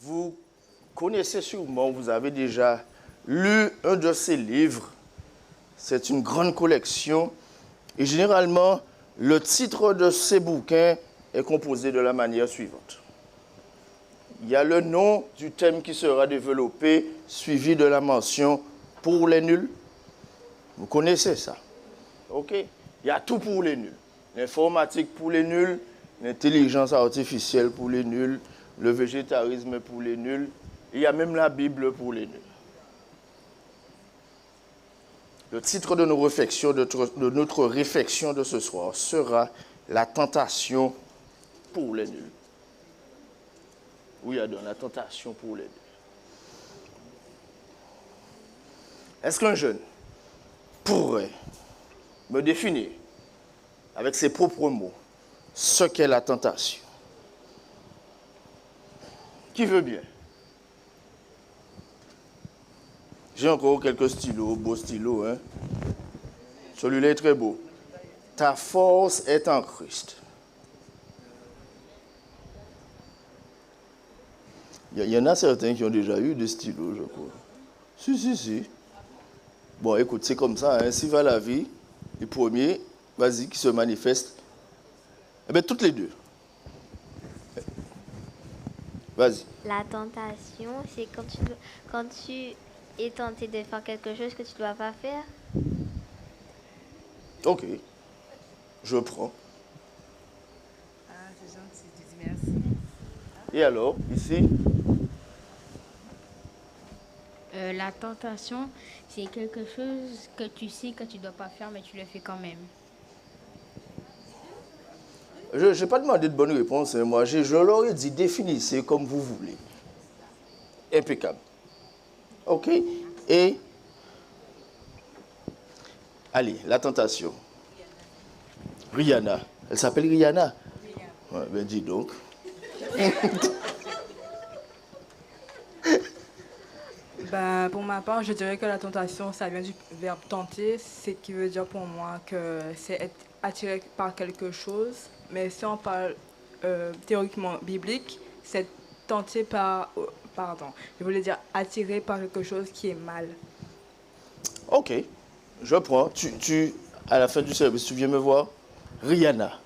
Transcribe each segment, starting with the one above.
Vous connaissez sûrement, vous avez déjà lu un de ses livres. C'est une grande collection. Et généralement, le titre de ces bouquins est composé de la manière suivante. Il y a le nom du thème qui sera développé, suivi de la mention pour les nuls. Vous connaissez ça. OK? Il y a tout pour les nuls. L'informatique pour les nuls, l'intelligence artificielle pour les nuls, le végétarisme pour les nuls. Il y a même la Bible pour les nuls. Le titre de notre réflexion de ce soir sera « La tentation pour les nuls ». Oui, Adam, la tentation pour les nuls. Est-ce qu'un jeune pourrait me définir avec ses propres mots ce qu'est la tentation? Qui veut bien? J'ai encore quelques stylos, beaux stylos. Hein? Celui-là est très beau. Ta force est en Christ. Il y en a certains qui ont déjà eu des stylos, je crois. Si. Bon, écoute, c'est comme ça. Hein? Si va la vie, les premiers, vas-y, qui se manifestent. Eh bien, toutes les deux. Vas-y. La tentation, c'est quand tu es tenté de faire quelque chose que tu ne dois pas faire. Ok. Je prends. Ah, c'est gentil, tu dis merci. Et alors, ici? La tentation, c'est quelque chose que tu sais que tu ne dois pas faire, mais tu le fais quand même. Je n'ai pas demandé de bonne réponse. Hein. Moi, je leur ai dit, définissez comme vous voulez. Impeccable. OK? Et, allez, la tentation. Rihanna. Elle s'appelle Rihanna? Ouais, ben dis donc. Ben, pour ma part, je dirais que la tentation, ça vient du verbe tenter, ce qui veut dire pour moi que c'est être attiré par quelque chose. Mais si on parle théoriquement biblique, c'est tenté par... pardon, je voulais dire attiré par quelque chose qui est mal. OK, je prends. À la fin du service, tu viens me voir? Rihanna.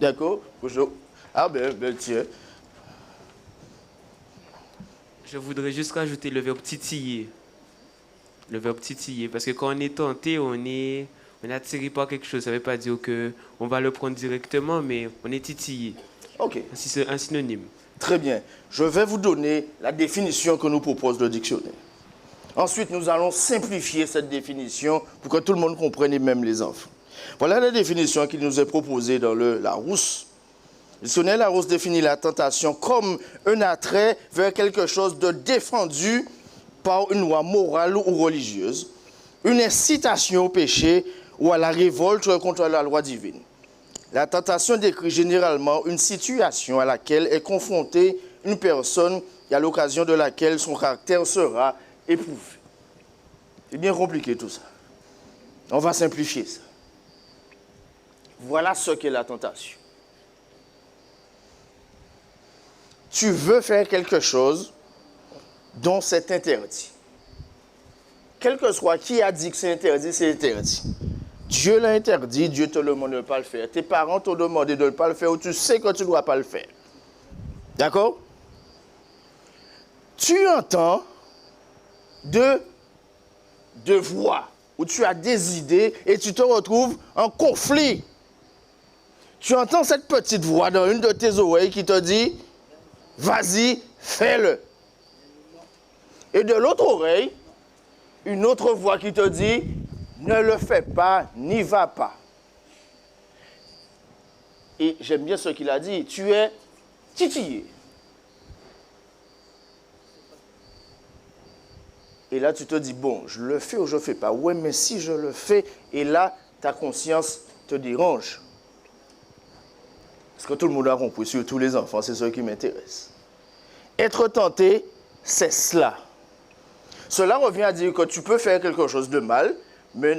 D'accord? Ah ben tiens. Je voudrais juste rajouter le verbe titiller. Le verbe titiller. Parce que quand on est tenté, on est attiré par quelque chose. Ça ne veut pas dire qu'on va le prendre directement, mais on est titillé. OK. C'est un synonyme. Très bien. Je vais vous donner la définition que nous propose le dictionnaire. Ensuite, nous allons simplifier cette définition pour que tout le monde comprenne, et même les enfants. Voilà la définition qui nous est proposée dans le Larousse. Le dictionnaire Larousse définit la tentation comme un attrait vers quelque chose de défendu par une loi morale ou religieuse, une incitation au péché ou à la révolte contre la loi divine. La tentation décrit généralement une situation à laquelle est confrontée une personne et à l'occasion de laquelle son caractère sera éprouvé. C'est bien compliqué tout ça. On va simplifier ça. Voilà ce qu'est la tentation. Tu veux faire quelque chose dont c'est interdit. Quel que soit qui a dit que c'est interdit, c'est interdit. Dieu l'a interdit, Dieu te demande de ne pas le faire. Tes parents t'ont demandé de ne pas le faire ou tu sais que tu ne dois pas le faire. D'accord? Tu entends deux voix où tu as des idées et tu te retrouves en conflit. Tu entends cette petite voix dans une de tes oreilles qui te dit « Vas-y, fais-le ». Et de l'autre oreille, une autre voix qui te dit « Ne le fais pas, n'y va pas ». Et j'aime bien ce qu'il a dit, tu es titillé. Et là, tu te dis, bon, je le fais ou je ne le fais pas. Ouais, mais si je le fais, et là, ta conscience te dérange. Parce que tout le monde a compris, surtout les enfants, c'est ce qui m'intéresse. Être tenté, c'est cela. Cela revient à dire que tu peux faire quelque chose de mal, mais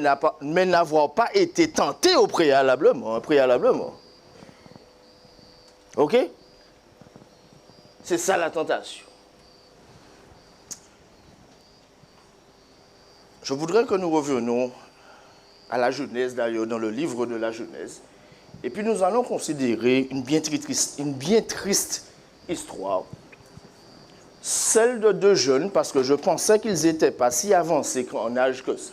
n'avoir pas été tenté au préalablement. OK? C'est ça la tentation. Je voudrais que nous revenions à la Genèse, d'ailleurs, dans le livre de la Genèse. Et puis nous allons considérer une bien triste histoire. Celle de deux jeunes, parce que je pensais qu'ils n'étaient pas si avancés en âge que ça.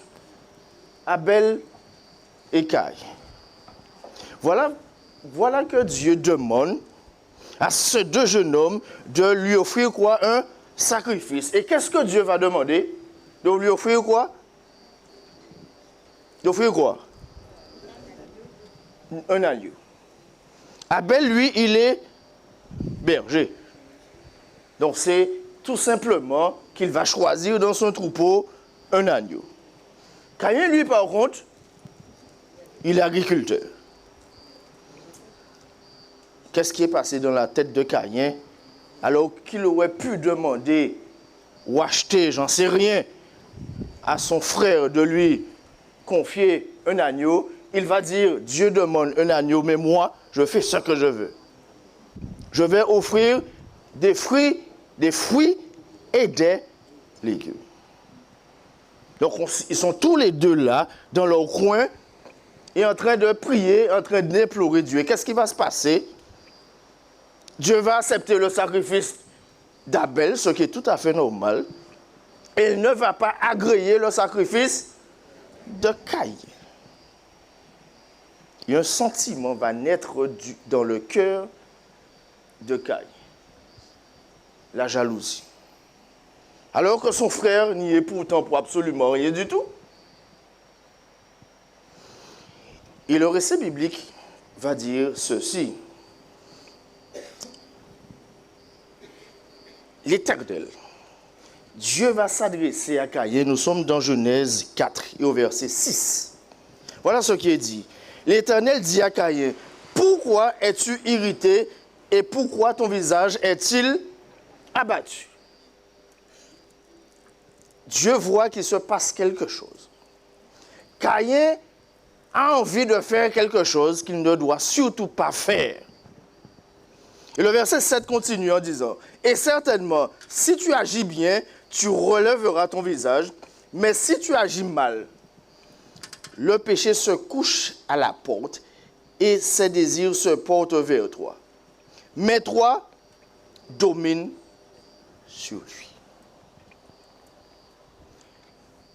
Abel et Caïn. Voilà que Dieu demande à ces deux jeunes hommes de lui offrir quoi? Un sacrifice. Et qu'est-ce que Dieu va demander? De lui offrir quoi? D'offrir quoi? Un agneau. Abel, lui, il est berger. Donc c'est tout simplement qu'il va choisir dans son troupeau un agneau. Caïn, lui, par contre, il est agriculteur. Qu'est-ce qui est passé dans la tête de Caïn alors qu'il aurait pu demander ou acheter, j'en sais rien, à son frère de lui confier un agneau? Il va dire, Dieu demande un agneau, mais moi, je fais ce que je veux. Je vais offrir des fruits et des légumes. Donc, ils sont tous les deux là, dans leur coin, et en train de prier, en train d'implorer Dieu. Et qu'est-ce qui va se passer? Dieu va accepter le sacrifice d'Abel, ce qui est tout à fait normal, et il ne va pas agréer le sacrifice de Caïn. Et un sentiment va naître dans le cœur de Caïn. La jalousie. Alors que son frère n'y est pourtant pour absolument rien du tout. Et le récit biblique va dire ceci. L'Éternel, Dieu va s'adresser à Caïn. Nous sommes dans Genèse 4 et au verset 6. Voilà ce qui est dit. L'Éternel dit à Caïn, pourquoi es-tu irrité et pourquoi ton visage est-il abattu? Dieu voit qu'il se passe quelque chose. Caïn a envie de faire quelque chose qu'il ne doit surtout pas faire. Et le verset 7 continue en disant, et certainement, si tu agis bien, tu relèveras ton visage, mais si tu agis mal, le péché se couche à la porte et ses désirs se portent vers toi. Mais toi, domine sur lui.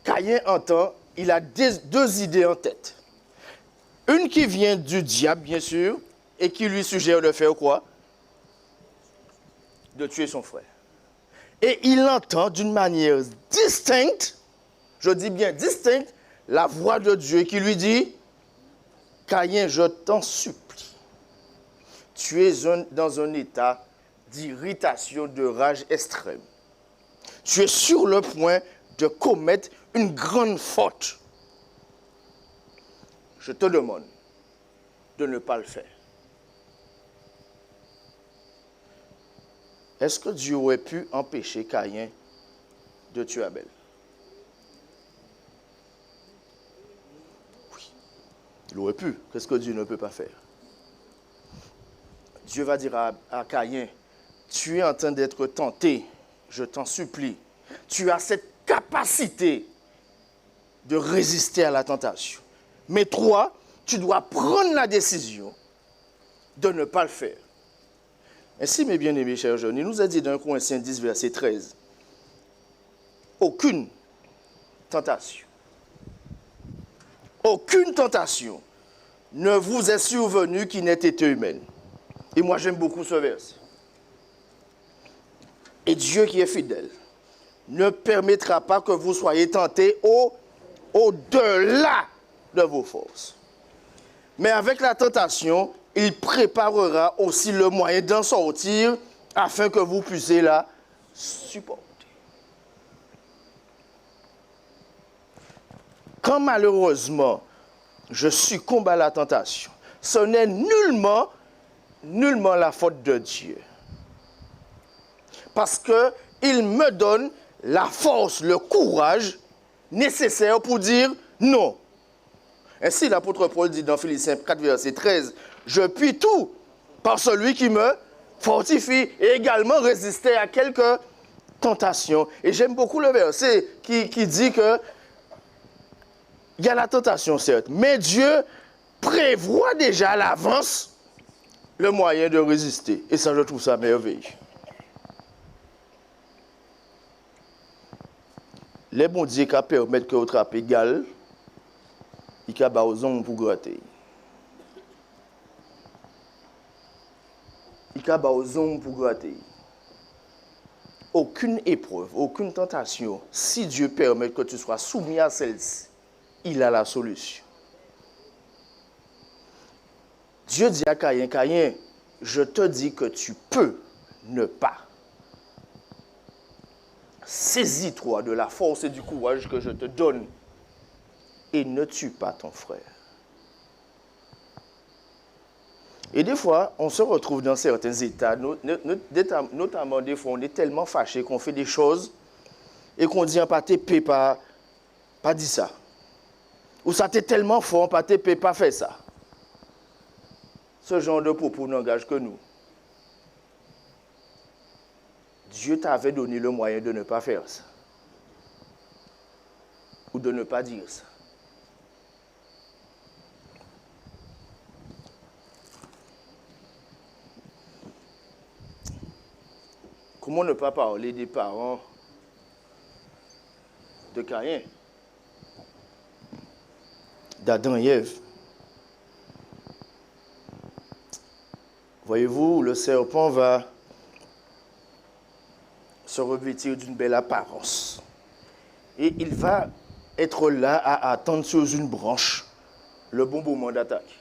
Caïn entend, il a deux idées en tête. Une qui vient du diable, bien sûr, et qui lui suggère de faire quoi? De tuer son frère. Et il entend d'une manière distincte, je dis bien distincte, la voix de Dieu qui lui dit, Caïn, je t'en supplie, tu es dans un état d'irritation, de rage extrême. Tu es sur le point de commettre une grande faute. Je te demande de ne pas le faire. Est-ce que Dieu aurait pu empêcher Caïn de tuer Abel? Oui, il aurait pu. Qu'est-ce que Dieu ne peut pas faire? Dieu va dire à Caïn, tu es en train d'être tenté, je t'en supplie. Tu as cette capacité de résister à la tentation. Mais toi, tu dois prendre la décision de ne pas le faire. Ainsi, mes bien-aimés, chers jeunes, il nous a dit dans Corinthiens 10, verset 13, aucune tentation ne vous est survenue qui n'ait été humaine. Et moi, j'aime beaucoup ce verset. Et Dieu qui est fidèle ne permettra pas que vous soyez tentés au-delà de vos forces. Mais avec la tentation, il préparera aussi le moyen d'en sortir afin que vous puissiez la supporter. Quand malheureusement je succombe à la tentation, ce n'est nullement la faute de Dieu. Parce qu'il me donne la force, le courage nécessaire pour dire non. Ainsi, l'apôtre Paul dit dans Philippiens 4, verset 13, « Je puis tout par celui qui me fortifie et également résister à quelques tentations. » Et j'aime beaucoup le verset qui dit que il y a la tentation, certes, mais Dieu prévoit déjà à l'avance le moyen de résister. Et ça, je trouve ça merveilleux. Les bons dieux qui permettent que vous trappez égal, il y a des hommes pour gratter. Il y a des hommes pour gratter. Aucune épreuve, aucune tentation, si Dieu permet que tu sois soumis à celle-ci, il a la solution. Dieu dit à Caïn, Caïn, je te dis que tu peux ne pas. Saisis-toi de la force et du courage que je te donne et ne tue pas ton frère. Et des fois, on se retrouve dans certains états, notamment des fois, on est tellement fâché qu'on fait des choses et qu'on dit, pas t'es pas dit ça. Ou ça t'est tellement fort, pas t'es pas fait ça. Ce genre de propos n'engage que nous. Dieu t'avait donné le moyen de ne pas faire ça. Ou de ne pas dire ça. Comment ne pas parler des parents de Caïn, d'Adam et Ève? Voyez-vous, le serpent va se revêtir d'une belle apparence. Et il va être là à attendre sur une branche le bon moment d'attaque.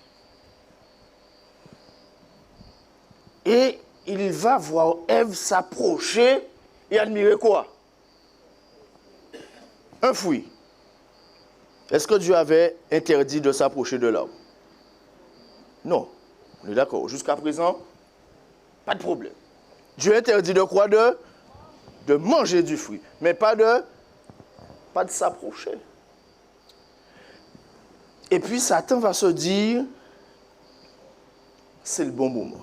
Et il va voir Ève s'approcher et admirer quoi? Un fruit. Est-ce que Dieu avait interdit de s'approcher de l'arbre? Non. On est d'accord. Jusqu'à présent, pas de problème. Dieu interdit de quoi? De manger du fruit, mais pas de s'approcher. Et puis Satan va se dire, c'est le bon moment.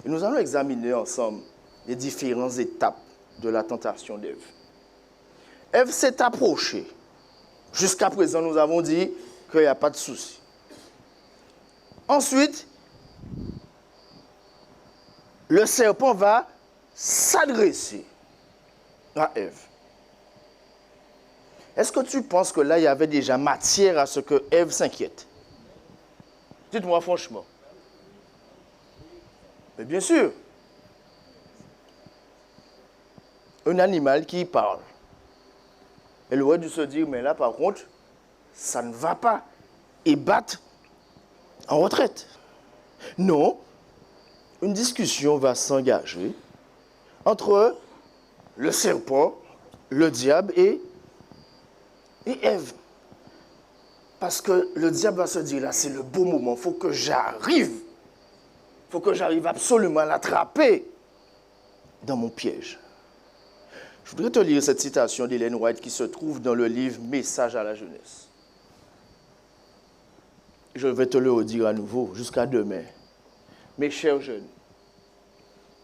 Et nous allons examiner ensemble les différentes étapes de la tentation d'Ève. Ève s'est approchée. Jusqu'à présent, nous avons dit qu'il n'y a pas de souci. Ensuite, le serpent va s'adresser à Ève. Est-ce que tu penses que là, il y avait déjà matière à ce que Ève s'inquiète? Dites-moi franchement. Mais bien sûr. Un animal qui parle. Elle aurait dû se dire, mais là, par contre, ça ne va pas. Et battre en retraite. Non. Une discussion va s'engager entre le serpent, le diable et Ève. Parce que le diable va se dire, là, c'est le beau moment, il faut que j'arrive. Il faut que j'arrive absolument à l'attraper dans mon piège. Je voudrais te lire cette citation d'Ellen White qui se trouve dans le livre Message à la jeunesse. Je vais te le redire à nouveau jusqu'à demain. Mes chers jeunes,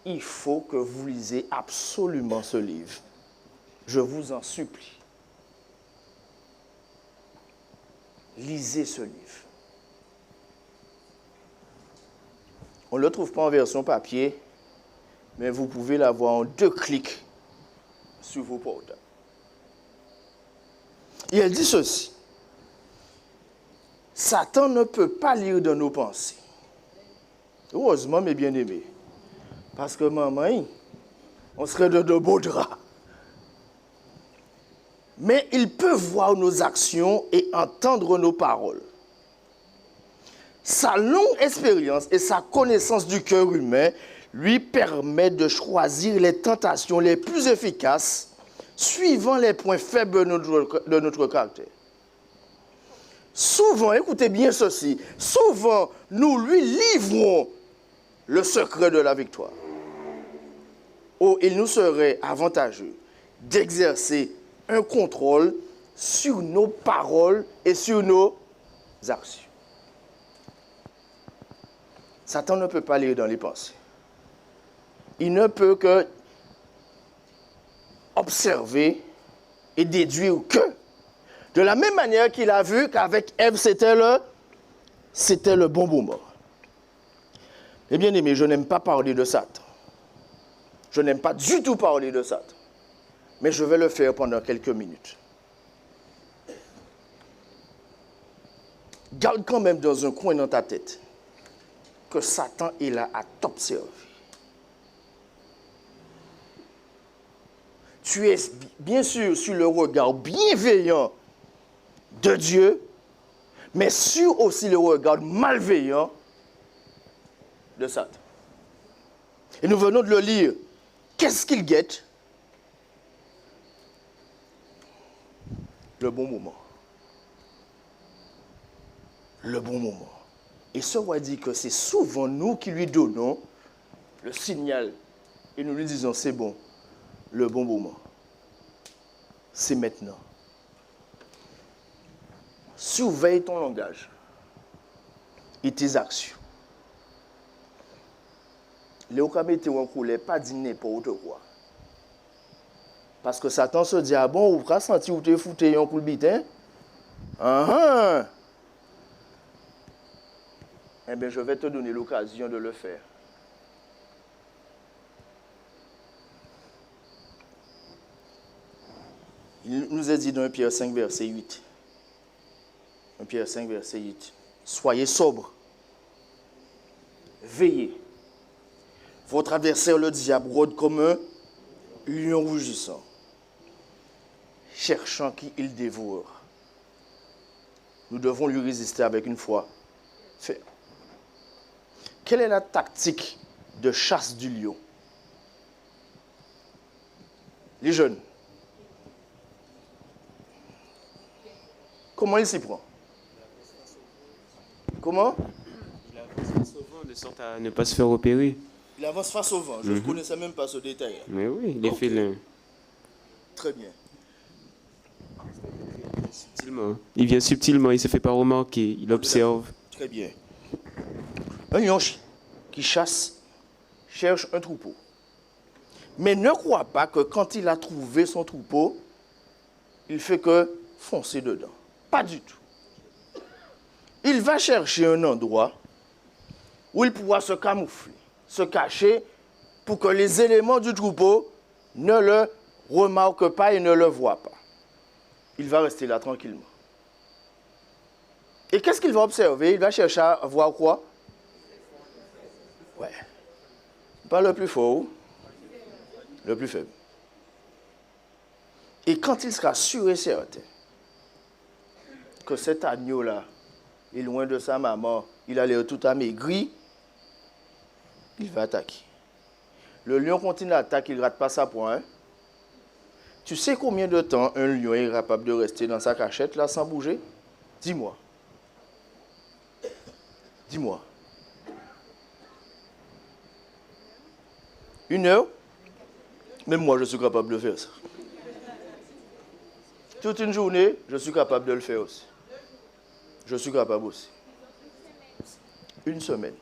il faut que vous lisez absolument ce livre. Je vous en supplie. Lisez ce livre. On ne le trouve pas en version papier, mais vous pouvez l'avoir en 2 clics sur vos portables. Et elle dit ceci. Satan ne peut pas lire dans nos pensées. Heureusement, mes bien-aimés. Parce que maman, on serait de beaux draps. Mais il peut voir nos actions et entendre nos paroles. Sa longue expérience et sa connaissance du cœur humain lui permet de choisir les tentations les plus efficaces suivant les points faibles de notre caractère. Souvent, écoutez bien ceci, souvent nous lui livrons le secret de la victoire. Oh, il nous serait avantageux d'exercer un contrôle sur nos paroles et sur nos actions. Satan ne peut pas lire dans les pensées. Il ne peut que observer et déduire que De la même manière qu'il a vu qu'avec Ève, c'était le bon moment. Eh bien aimé, je n'aime pas parler de Satan. Je n'aime pas du tout parler de Satan. Mais je vais le faire pendant quelques minutes. Garde quand même dans un coin dans ta tête que Satan est là à t'observer. Tu es bien sûr sur le regard bienveillant de Dieu, mais sur aussi le regard malveillant de Satan. Et nous venons de le lire. Qu'est-ce qu'il guette? Le bon moment. Le bon moment. Et ce roi dit que c'est souvent nous qui lui donnons le signal et nous lui disons c'est bon, le bon moment. C'est maintenant. Surveille ton langage et tes actions. Les Okamete ou en pas dit n'importe quoi. Parce que Satan se dit, ah bon, ou pas senti ou te fouté un coup de bitin? Eh bien, je vais te donner l'occasion de le faire. Il nous est dit dans 1 Pierre 5, verset 8. 1 Pierre 5, verset 8. Soyez sobres. Veillez. Votre adversaire, le diable, rôde comme un lion rougissant, cherchant qui il dévore. Nous devons lui résister avec une foi ferme. Quelle est la tactique de chasse du lion? Les jeunes. Comment il s'y prend? Comment? Il avance face au vent de sorte à ne pas se faire opérer. Il avance face au vent. Je ne connaissais même pas ce détail. Mais oui, les félins. Très bien. Subtilement. Il vient subtilement, il ne se fait pas remarquer, il observe. Très bien. Un lion qui chasse cherche un troupeau. Mais ne crois pas que quand il a trouvé son troupeau, il fait que foncer dedans. Pas du tout. Il va chercher un endroit où il pourra se camoufler, se cacher pour que les éléments du troupeau ne le remarquent pas et ne le voient pas. Il va rester là tranquillement. Et qu'est-ce qu'il va observer? Il va chercher à voir quoi? Ouais. Pas le plus fort, le plus faible. Et quand il sera sûr et certain que cet agneau-là est loin de sa maman, il a l'air tout amaigri, il va attaquer. Le lion continue l'attaque, il ne rate pas sa proie. Hein? Tu sais combien de temps un lion est capable de rester dans sa cachette là sans bouger? Dis-moi. Dis-moi. 1 heure? Même moi, je suis capable de faire ça. Toute une journée, je suis capable de le faire aussi. Je suis capable aussi. 1 semaine.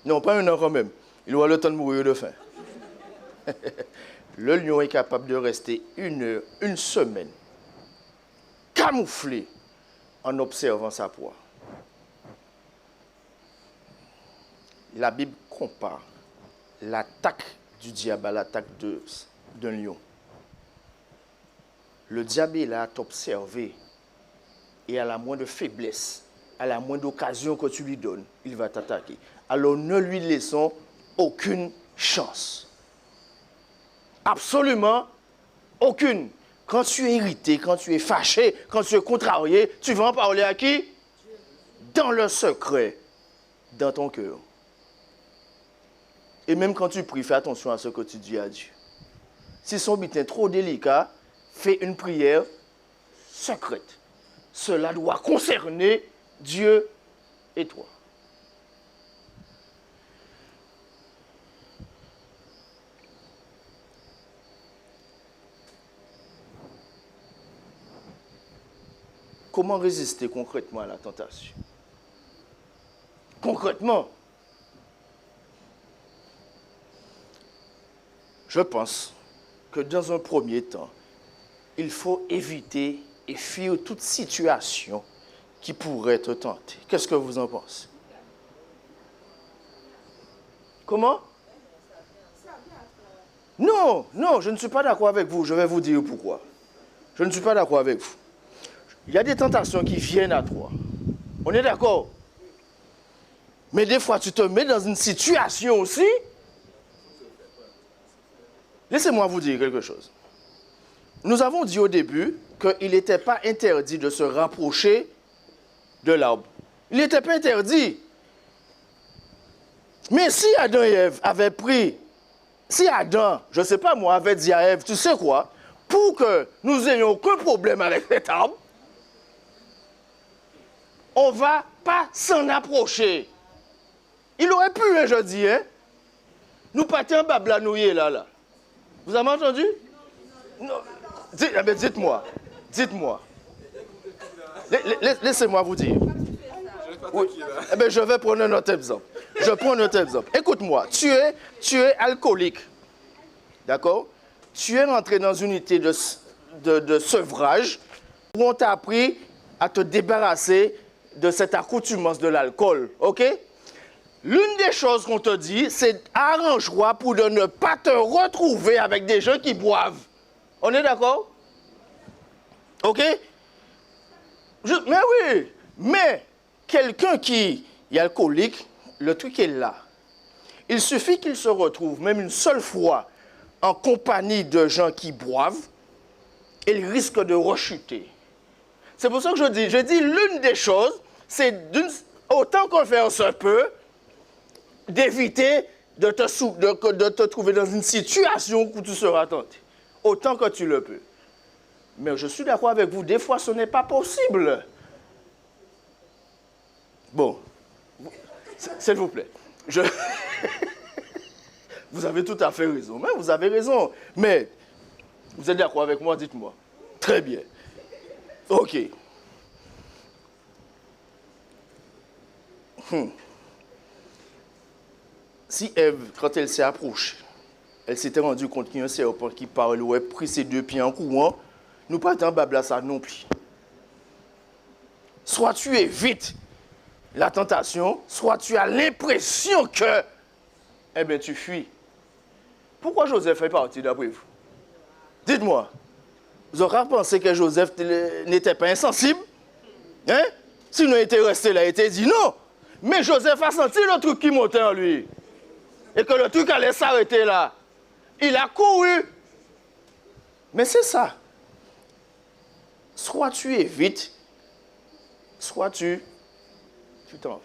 Non, pas 1 an quand même. Il aura le temps de mourir de faim. Le lion est capable de rester 1 heure, 1 semaine, camouflé en observant sa proie. La Bible compare l'attaque du diable à l'attaque d'un lion. Le diable est là à t'observer et à la moindre faiblesse, à la moindre occasion que tu lui donnes, il va t'attaquer. Alors ne lui laissons aucune chance. Absolument aucune. Quand tu es irrité, quand tu es fâché, quand tu es contrarié, tu vas en parler à qui? Dans le secret, dans ton cœur. Et même quand tu pries, fais attention à ce que tu dis à Dieu. Si son but est trop délicat, fais une prière secrète. Cela doit concerner Dieu et toi. Comment résister concrètement à la tentation? Concrètement, je pense que dans un premier temps, il faut éviter et fuir toute situation qui pourrait te tenter. Qu'est-ce que vous en pensez? Comment? Non, non, je ne suis pas d'accord avec vous. Je vais vous dire pourquoi. Je ne suis pas d'accord avec vous. Il y a des tentations qui viennent à toi. On est d'accord? Mais des fois, tu te mets dans une situation aussi. Laissez-moi vous dire quelque chose. Nous avons dit au début qu'il n'était pas interdit de se rapprocher de l'arbre. Il n'était pas interdit. Mais si Adam et Ève avaient pris, si Adam, je ne sais pas moi, avait dit à Ève, tu sais quoi, pour que nous n'ayons aucun problème avec cet arbre, on ne va pas s'en approcher. Il aurait pu, hein, je dis, hein. Nous partons en bablanouiller là. Vous avez entendu? Non. Dites-moi. Dites-moi. Laissez-moi vous dire. Oui. Eh bien, je vais prendre un autre exemple. Je prends un autre exemple. Écoute-moi, tu es alcoolique. D'accord? Tu es rentré dans une unité de sevrage où on t'a appris à te débarrasser de cette accoutumance de l'alcool. OK? L'une des choses qu'on te dit, c'est arrange-toi pour ne pas te retrouver avec des gens qui boivent. On est d'accord? OK? Mais oui, mais quelqu'un qui est alcoolique, le truc est là. Il suffit qu'il se retrouve même une seule fois en compagnie de gens qui boivent, il risque de rechuter. C'est pour ça que je dis l'une des choses, c'est autant qu'on fait se peut, d'éviter de te trouver dans une situation où tu seras tenté. Autant que tu le peux. Mais je suis d'accord avec vous, des fois ce n'est pas possible. Bon, s'il vous plaît, vous avez tout à fait raison. Mais vous avez raison. Mais vous êtes d'accord avec moi, dites-moi. Très bien. OK. Si Ève, quand elle s'est approchée, elle s'était rendue compte qu'il y a un serpent qui parle, ou elle pris ses deux pieds en courant, nous pas en babla ça non plus. Soit tu évites la tentation, soit tu as l'impression que, eh bien, tu fuis. Pourquoi Joseph fait partie d'après vous? Dites-moi. Vous aurez pensé que Joseph n'était pas insensible? Hein? Sinon, il était resté là, il était dit non. Mais Joseph a senti le truc qui montait en lui. Et que le truc allait s'arrêter là. Il a couru. Mais c'est ça. Soit tu évites, soit tu t'en vas.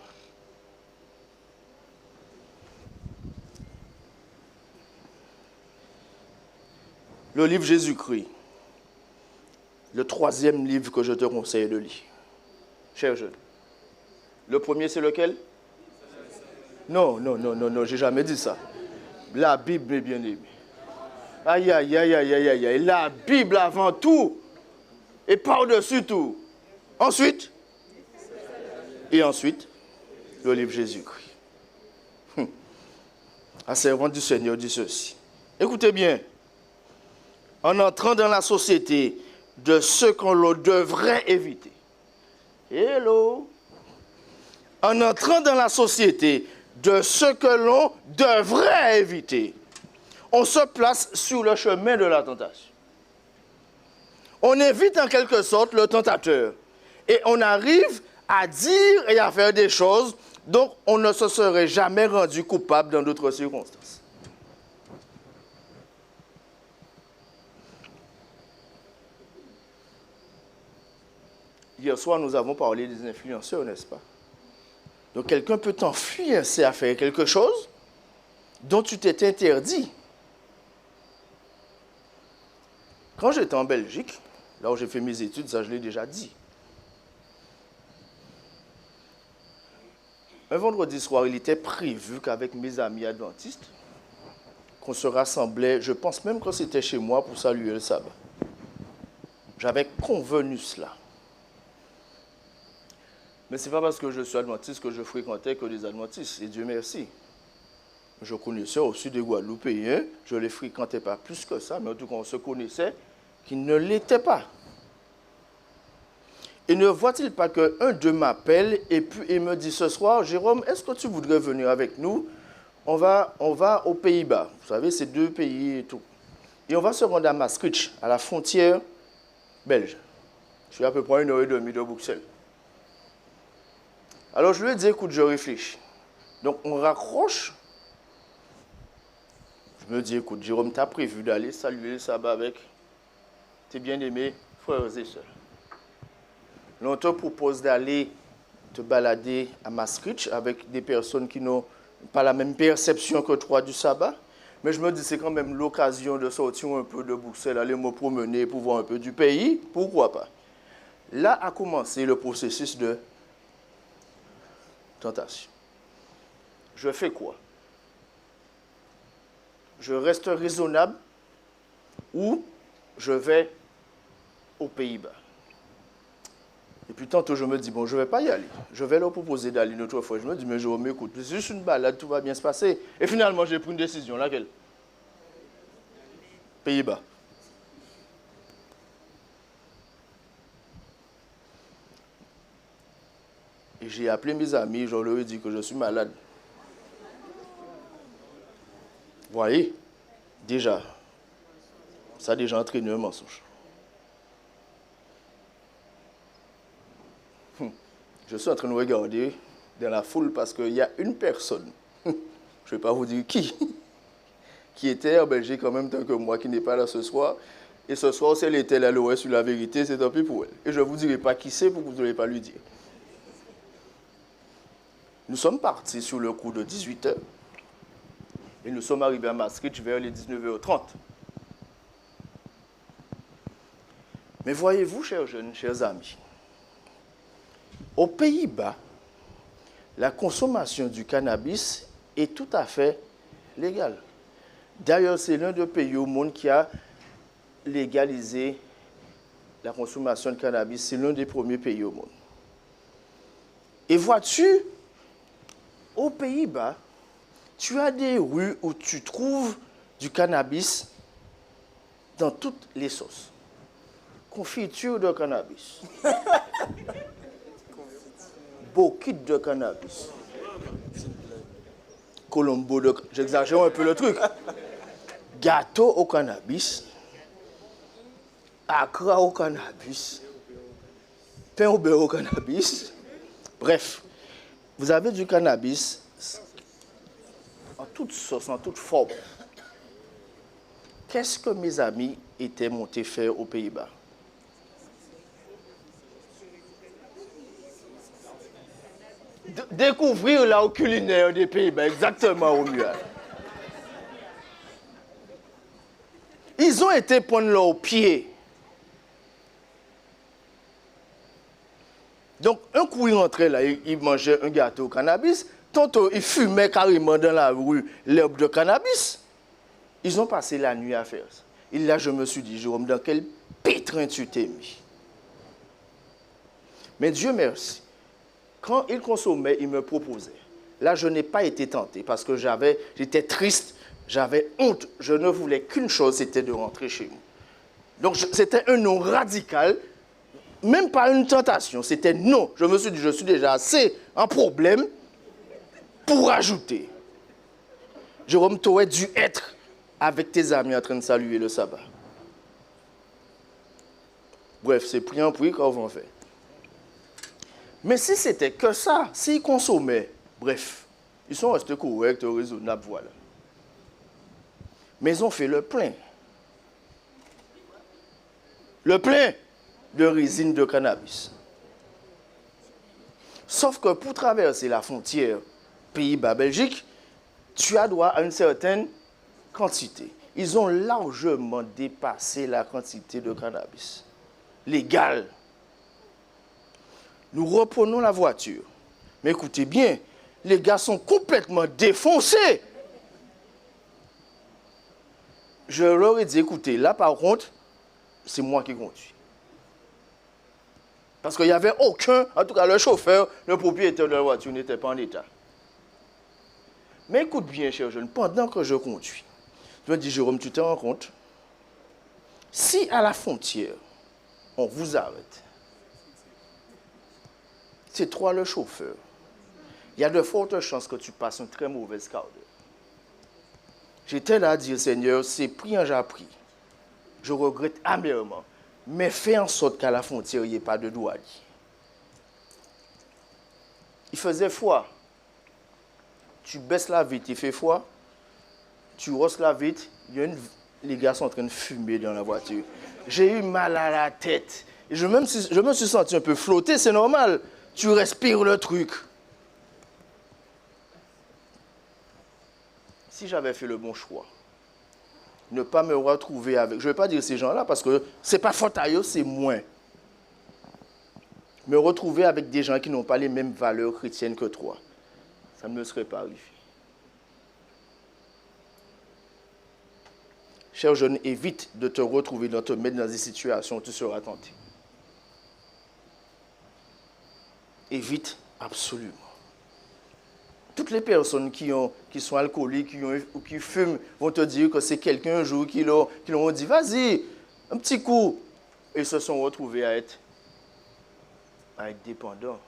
Le livre Jésus-Christ, le 3e livre que je te conseille de lire. Cher jeune. Le premier, c'est lequel? Non, j'ai jamais dit ça. La Bible, mes bien-aimés. Aïe, aïe, aïe, aïe, aïe, aïe. La Bible avant tout. Et par-dessus tout. Ensuite, le livre Jésus-Christ. La servante du Seigneur dit ceci. Écoutez bien. En entrant dans la société de ceux qu'on devrait éviter. Hello. En entrant dans la société de ce que l'on devrait éviter, on se place sur le chemin de la tentation. On évite en quelque sorte le tentateur. Et on arrive à dire et à faire des choses dont on ne se serait jamais rendu coupable dans d'autres circonstances. Hier soir, nous avons parlé des influenceurs, n'est-ce pas? Donc, quelqu'un peut t'influencer à faire quelque chose dont tu t'es interdit. Quand j'étais en Belgique, là où j'ai fait mes études, ça je l'ai déjà dit. Un vendredi soir, il était prévu qu'avec mes amis adventistes, qu'on se rassemblait, je pense même que c'était chez moi pour saluer le sabbat. J'avais convenu cela. Mais ce n'est pas parce que je suis adventiste que je fréquentais que des adventistes, et Dieu merci. Je connaissais aussi des Guadeloupéens, je ne les fréquentais pas plus que ça, mais en tout cas on se connaissait qu'ils ne l'étaient pas. Et ne voit-il pas qu'un d'eux m'appelle et puis il me dit ce soir, Jérôme, est-ce que tu voudrais venir avec nous? On va aux Pays-Bas. Vous savez, c'est 2 pays et tout. Et on va se rendre à Maastricht, à la frontière belge. Je suis à peu près 1h30 de Bruxelles. Alors je lui ai dit, écoute, je réfléchis. Donc on raccroche. Je me dis, écoute, Jérôme, tu as prévu d'aller saluer le sabbat avec tes bien-aimés frères et sœurs. Là, on te propose d'aller te balader à Maastricht avec des personnes qui n'ont pas la même perception que toi du sabbat. Mais je me dis, c'est quand même l'occasion de sortir un peu de Bruxelles, aller me promener pour voir un peu du pays. Pourquoi pas? Là a commencé le processus de tentation. Je fais quoi? Je reste raisonnable ou je vais aux Pays-Bas? Et puis tantôt je me dis, bon, je ne vais pas y aller. Je vais leur proposer d'aller une autre fois. Je me dis, mais Jérôme, écoute, c'est juste une balade, tout va bien se passer. Et finalement, j'ai pris une décision. Laquelle? Pays-Bas. Et j'ai appelé mes amis, je leur ai dit que je suis malade. Vous voyez, déjà, ça a déjà entraîné un mensonge. Je suis en train de regarder dans la foule parce qu'il y a une personne, je ne vais pas vous dire qui était en Belgique en même temps que moi, qui n'est pas là ce soir. Et ce soir, si elle était là, elle sur la vérité, c'est tant pis pour elle. Et je ne vous dirai pas qui c'est pour que vous n'allez pas lui dire. Nous sommes partis sur le coup de 18h. Et nous sommes arrivés à Maastricht vers les 19h30. Mais voyez-vous, chers jeunes, chers amis, aux Pays-Bas, la consommation du cannabis est tout à fait légale. D'ailleurs, c'est l'un des pays au monde qui a légalisé la consommation de cannabis. C'est l'un des premiers pays au monde. Et vois-tu, aux Pays-Bas, tu as des rues où tu trouves du cannabis dans toutes les sauces. Confiture de cannabis. Bokit de cannabis. Colombo de... J'exagère un peu le truc. Gâteau au cannabis. Accra au cannabis. Pain au beurre au cannabis. Bref, vous avez du cannabis en toute sauce, en toute forme. Qu'est-ce que mes amis étaient montés faire aux Pays-Bas? Découvrir l'art culinaire des Pays-Bas, exactement au mieux. Ils ont été prendre leurs pieds. Donc, un coup, ils rentraient là, ils mangeaient un gâteau au cannabis. Tantôt, ils fumaient carrément dans la rue l'herbe de cannabis. Ils ont passé la nuit à faire ça. Et là, je me suis dit, Jérôme, dans quel pétrin tu t'es mis? Mais Dieu merci. Quand il consommait, il me proposait. Là, je n'ai pas été tenté parce que j'étais triste, j'avais honte. Je ne voulais qu'une chose, c'était de rentrer chez moi. Donc, c'était un non radical, même pas une tentation, c'était non. Je me suis dit, je suis déjà assez en problème pour ajouter. Jérôme, tu aurais dû être avec tes amis en train de saluer le sabbat. Bref, c'est pris en prix qu'on va faire. Mais si c'était que ça, s'ils consommaient, bref, ils sont restés corrects, raisonnables, voilà. Mais ils ont fait le plein. Le plein de résine de cannabis. Sauf que pour traverser la frontière Pays-Bas-Belgique, tu as droit à une certaine quantité. Ils ont largement dépassé la quantité de cannabis légal. Nous reprenons la voiture. Mais écoutez bien, les gars sont complètement défoncés. Je leur ai dit, écoutez, là par contre, c'est moi qui conduis. Parce qu'il n'y avait aucun, en tout cas le chauffeur, le propriétaire de la voiture n'était pas en état. Mais écoute bien, cher jeune, pendant que je conduis, je me dis, Jérôme, tu te rends compte? Si à la frontière, on vous arrête, c'est toi le chauffeur. Il y a de fortes chances que tu passes une très mauvaise quart d'heure. J'étais là à dire, Seigneur, c'est pris en j'ai pris. Je regrette amèrement. Mais fais en sorte qu'à la frontière, il n'y ait pas de douane. Il faisait froid. Tu baisses la vitre, il fait froid. Tu hausses la vitre, les gars sont en train de fumer dans la voiture. J'ai eu mal à la tête. Et je me suis senti un peu flotté, c'est normal. Tu respires le truc. Si j'avais fait le bon choix, ne pas me retrouver avec... Je ne vais pas dire ces gens-là parce que ce n'est pas faute à eux, c'est moins. Me retrouver avec des gens qui n'ont pas les mêmes valeurs chrétiennes que toi, ça ne me serait pas arrivé. Cher jeune, évite de te retrouver, de te mettre dans des situations où tu seras tenté. Évite absolument. Toutes les personnes qui sont alcooliques, ou qui fument, vont te dire que c'est quelqu'un un jour qui leur ont dit « Vas-y, un petit coup ». Et ils se sont retrouvés à être dépendants.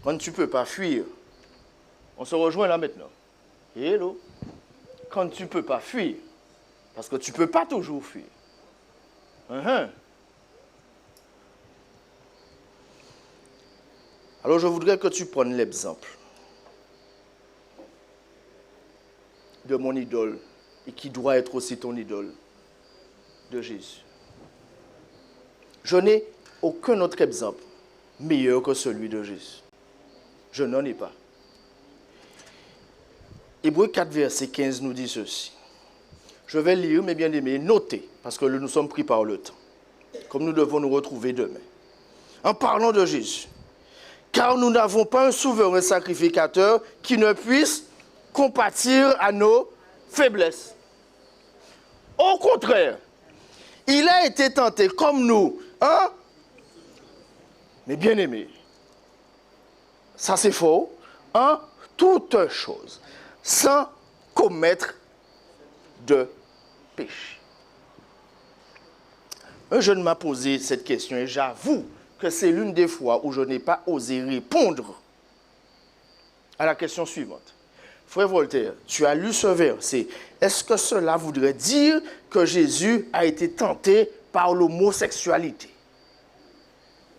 Quand tu ne peux pas fuir, on se rejoint là maintenant. Hello. Quand tu ne peux pas fuir, parce que tu ne peux pas toujours fuir. Alors je voudrais que tu prennes l'exemple de mon idole et qui doit être aussi ton idole, de Jésus. Je n'ai aucun autre exemple meilleur que celui de Jésus. Je n'en ai pas. Hébreux 4, verset 15 nous dit ceci. Je vais lire, mes bien-aimés, notez, parce que nous sommes pris par le temps, comme nous devons nous retrouver demain. En parlant de Jésus, car nous n'avons pas un souverain sacrificateur qui ne puisse compatir à nos faiblesses. Au contraire, il a été tenté comme nous, hein? Mais bien-aimés, ça c'est faux, en toutes choses, sans commettre de péché. Un jeune m'a posé cette question et j'avoue que c'est l'une des fois où je n'ai pas osé répondre à la question suivante. Frère Voltaire, tu as lu ce verset. Est-ce que cela voudrait dire que Jésus a été tenté par l'homosexualité?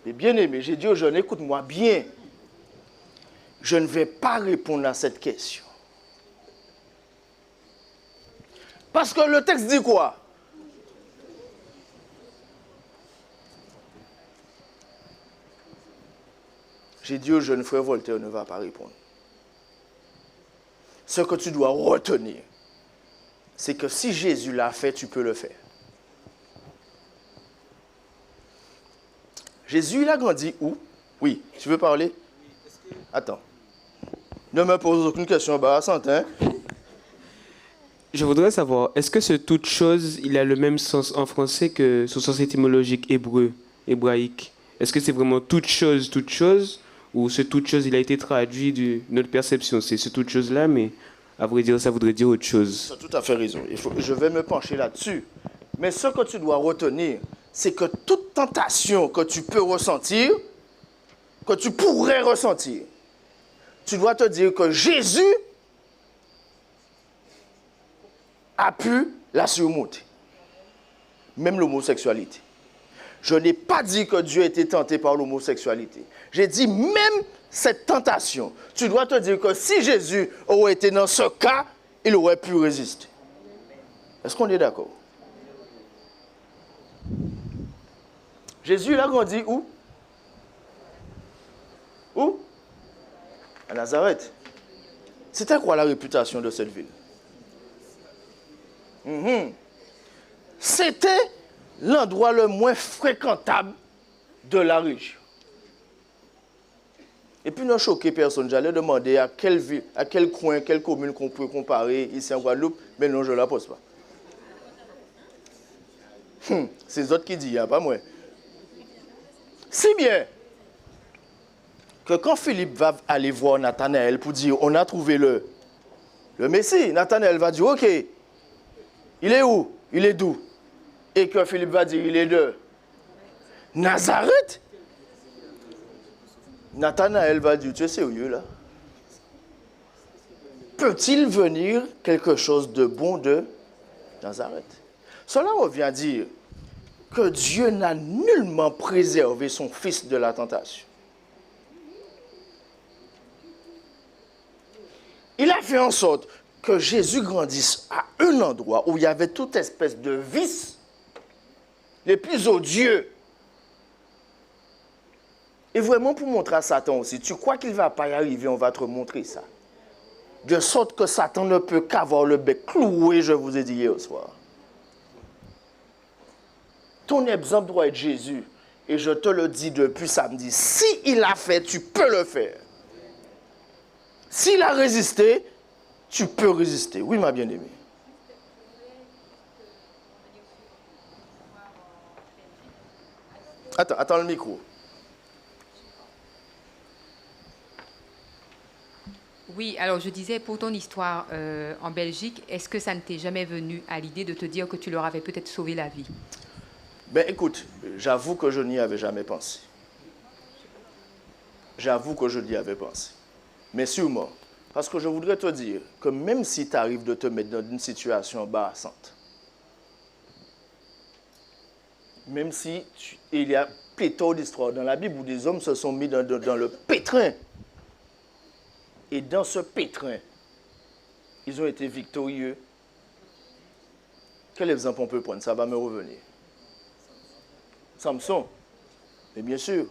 Mais bien aimé, j'ai dit aux jeunes, écoute-moi bien. Je ne vais pas répondre à cette question. Parce que le texte dit quoi? J'ai dit au jeune frère Voltaire ne va pas répondre. Ce que tu dois retenir, c'est que si Jésus l'a fait, tu peux le faire. Jésus, il a grandi où? Oui, tu veux parler? Attends. Ne me pose aucune question embarrassante, hein? Je voudrais savoir, est-ce que ce toute chose, il a le même sens en français que son sens étymologique hébraïque? Est-ce que c'est vraiment toute chose, ou ce toute chose, il a été traduit de notre perception? C'est ce toute chose-là, mais à vrai dire, ça voudrait dire autre chose. Tu as tout à fait raison. Je vais me pencher là-dessus. Mais ce que tu dois retenir, c'est que toute tentation que tu peux ressentir, que tu pourrais ressentir, tu dois te dire que Jésus a pu la surmonter. Même l'homosexualité. Je n'ai pas dit que Dieu était tenté par l'homosexualité. J'ai dit même cette tentation. Tu dois te dire que si Jésus aurait été dans ce cas, il aurait pu résister. Est-ce qu'on est d'accord? Jésus, il a grandi où? Où? À Nazareth. C'était quoi la réputation de cette ville? C'était l'endroit le moins fréquentable de la région. Et puis, ne choquer personne. J'allais demander à quelle ville, à quel coin, quelle commune qu'on peut comparer ici en Guadeloupe, mais non, je ne la pose pas. C'est les autres qui disent, pas moi. Si bien que quand Philippe va aller voir Nathanaël pour dire, on a trouvé le Messie, Nathanaël va dire, ok, Il est où? Il est d'où? Et que Philippe va dire, il est de Nazareth. Nathanaël va dire, tu es sérieux là? Peut-il venir quelque chose de bon de Nazareth? Cela revient à dire que Dieu n'a nullement préservé son fils de la tentation. Il a fait en sorte que Jésus grandisse à un endroit où il y avait toute espèce de vices les plus odieux. Et vraiment pour montrer à Satan aussi, tu crois qu'il ne va pas y arriver, on va te montrer ça. De sorte que Satan ne peut qu'avoir le bec cloué, je vous ai dit hier soir. Ton exemple doit être Jésus. Et je te le dis depuis samedi, si il a fait, tu peux le faire. S'il a résisté, tu peux résister. Oui, ma bien-aimée. Attends le micro. Oui, alors je disais, pour ton histoire en Belgique, est-ce que ça ne t'est jamais venu à l'idée de te dire que tu leur avais peut-être sauvé la vie? Ben écoute, j'avoue que je n'y avais jamais pensé. J'avoue que je n'y avais pensé. Mais sûrement, parce que je voudrais te dire que même si tu arrives de te mettre dans une situation embarrassante, même si il y a pléthore d'histoires dans la Bible où des hommes se sont mis dans le pétrin, et dans ce pétrin, ils ont été victorieux. Quel exemple on peut prendre? Ça va me revenir. Samson. Mais bien sûr.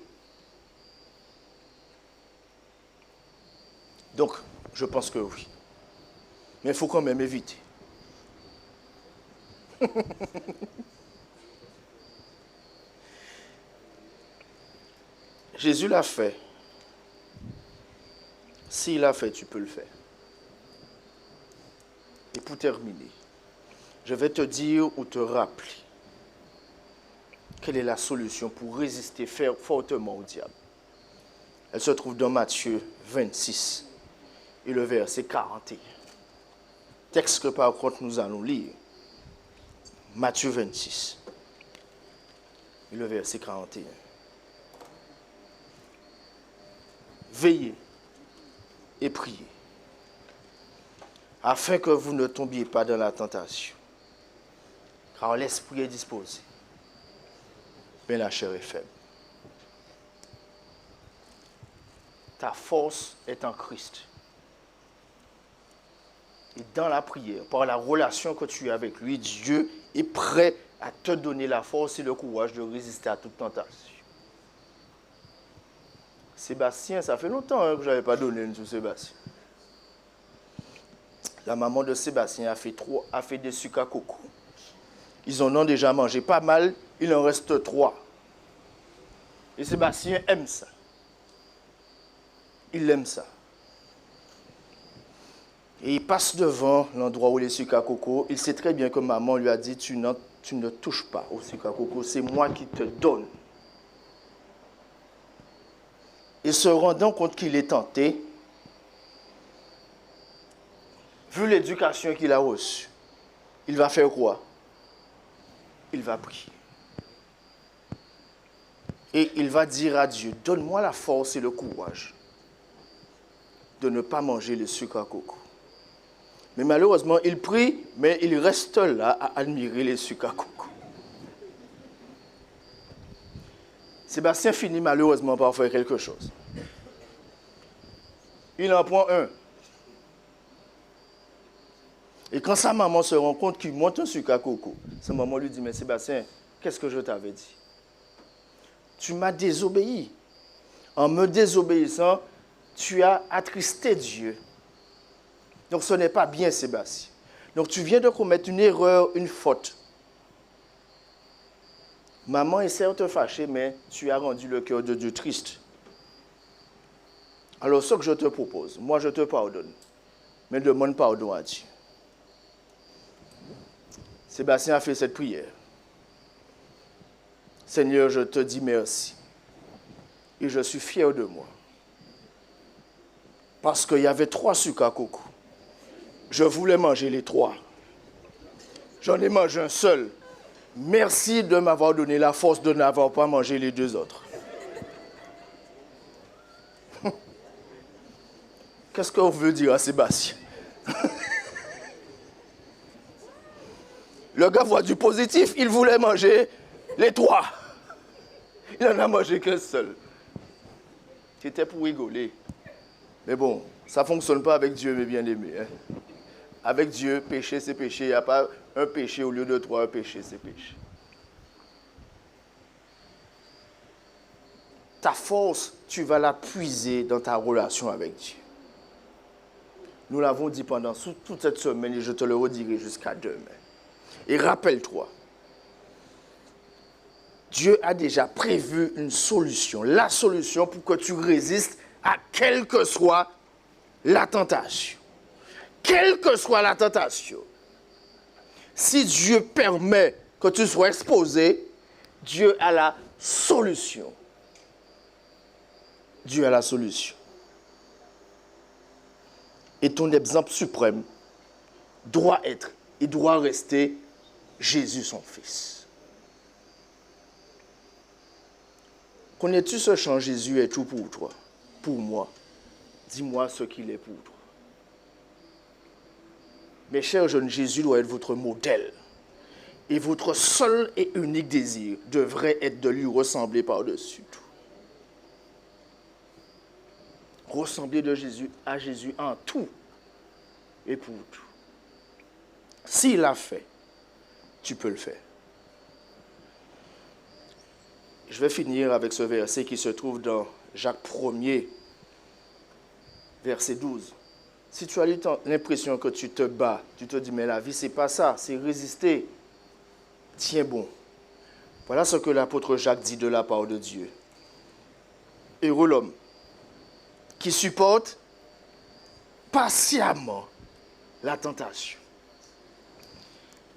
Donc, je pense que oui. Mais il faut quand même éviter. Jésus l'a fait. S'il l'a fait, tu peux le faire. Et pour terminer, je vais te dire ou te rappeler quelle est la solution pour résister fortement au diable. Elle se trouve dans Matthieu 26 et le verset 41. Texte que par contre nous allons lire. Matthieu 26 et le verset 41. Veillez et priez, afin que vous ne tombiez pas dans la tentation. Car l'esprit est disposé, mais la chair est faible. Ta force est en Christ. Et dans la prière, par la relation que tu as avec lui, Dieu est prêt à te donner la force et le courage de résister à toute tentation. Sébastien, ça fait longtemps que je n'avais pas donné une sur Sébastien. La maman de Sébastien a fait des sucres à coco. Ils en ont déjà mangé pas mal, il en reste 3. Et Sébastien aime ça. Il aime ça. Et il passe devant l'endroit où les sucres à coco. Il sait très bien que maman lui a dit, tu ne touches pas aux sucres à coco, c'est moi qui te donne. Et se rendant compte qu'il est tenté, vu l'éducation qu'il a reçue, il va faire quoi? Il va prier. Et il va dire à Dieu, donne-moi la force et le courage de ne pas manger le sucre à coco. Mais malheureusement, il prie, mais il reste là à admirer les sucres à coco. Sébastien finit malheureusement par faire quelque chose. Il en prend un. Et quand sa maman se rend compte qu'il monte un sucre à coco, sa maman lui dit, mais Sébastien, qu'est-ce que je t'avais dit? Tu m'as désobéi. En me désobéissant, tu as attristé Dieu. Donc ce n'est pas bien, Sébastien. Donc tu viens de commettre une erreur, une faute. Maman est certes fâchée, mais tu as rendu le cœur de Dieu triste. Alors ce que je te propose, moi je te pardonne, mais demande pardon à Dieu. Sébastien a fait cette prière. Seigneur, je te dis merci. Et je suis fier de moi. Parce qu'il y avait 3 sucres à coco. Je voulais manger les 3. J'en ai mangé un seul. Merci de m'avoir donné la force de n'avoir pas mangé les deux autres. Qu'est-ce qu'on veut dire à Sébastien? Le gars voit du positif, il voulait manger les trois. Il n'en a mangé qu'un seul. C'était pour rigoler. Mais bon, ça ne fonctionne pas avec Dieu, mes bien-aimés. Hein? Avec Dieu, péché, c'est péché. Il n'y a pas un péché au lieu de trois, un péché, c'est péché. Ta force, tu vas la puiser dans ta relation avec Dieu. Nous l'avons dit pendant toute cette semaine et je te le redirai jusqu'à demain. Et rappelle-toi, Dieu a déjà prévu une solution, la solution pour que tu résistes à quelle que soit la tentation. Quelle que soit la tentation, si Dieu permet que tu sois exposé, Dieu a la solution. Dieu a la solution. Et ton exemple suprême doit être et doit rester Jésus son Fils. Connais-tu ce chant, Jésus est tout pour toi, pour moi? Dis-moi ce qu'il est pour toi. Mes chers jeunes, Jésus doit être votre modèle. Et votre seul et unique désir devrait être de lui ressembler par-dessus tout. Ressembler à Jésus en tout et pour tout. S'il l'a fait, tu peux le faire. Je vais finir avec ce verset qui se trouve dans Jacques 1er, verset 12. Si tu as l'impression que tu te bats, tu te dis, mais la vie, c'est pas ça, c'est résister. Tiens bon. Voilà ce que l'apôtre Jacques dit de la part de Dieu. Heureux l'homme qui supporte patiemment la tentation.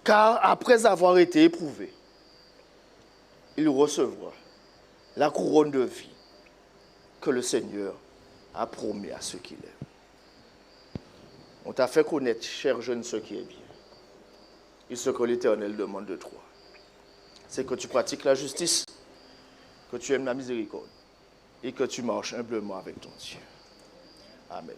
Car après avoir été éprouvé, il recevra la couronne de vie que le Seigneur a promis à ceux qui l'aiment. On t'a fait connaître, cher jeune, ce qui est bien. Et ce que l'Éternel demande de toi, c'est que tu pratiques la justice, que tu aimes la miséricorde et que tu marches humblement avec ton Dieu. Amen.